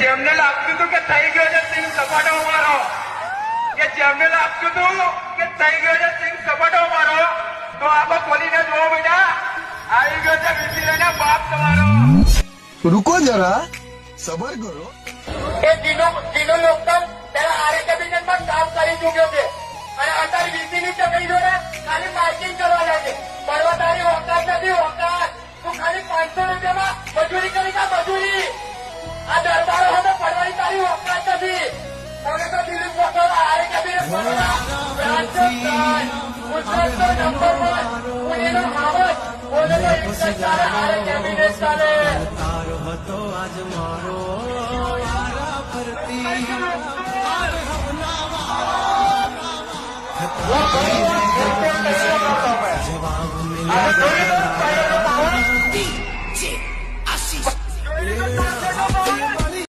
જેમને લાગતું હતું કે થઈ ગયો છે સિંહ સપાટો મારો, કે જેમને લાગતું હતું કે થઈ ગયો છે સિંહ સપાટો મારો, તો આખો ખોલીને જોવો બેટા, આવી ગયો છે વિસીરાના બાપ તમારો. रुको जरा सबर करो. એ જીનો લોકતમ તેના આરે કેબિનેટમાં કામ કરી ચૂક્યો છે અને અત્યારે વીસીની ચકડી જોડે ખાલી પાર્કિંગ કરવા જાય છે. મળવા તારી ઓકાત નથી, ઓકાત. તું ખાલી 500 રૂપિયામાં મજૂરી કરી કા મજૂરી. આ દરબારો હવે પડવાની તારી ઓકાત નથી. મને તો દિલીપ વસાવા આરે કેબિનેટમાં ગુજરાતનો નંબર 1 પુણેનો હાવજ બોલે તો ઇન્સ્પેક્ટર આરે કેબિનેટ ચાલે. તારો હતો આજ મારો યારા ફરતી જવાબ મિલે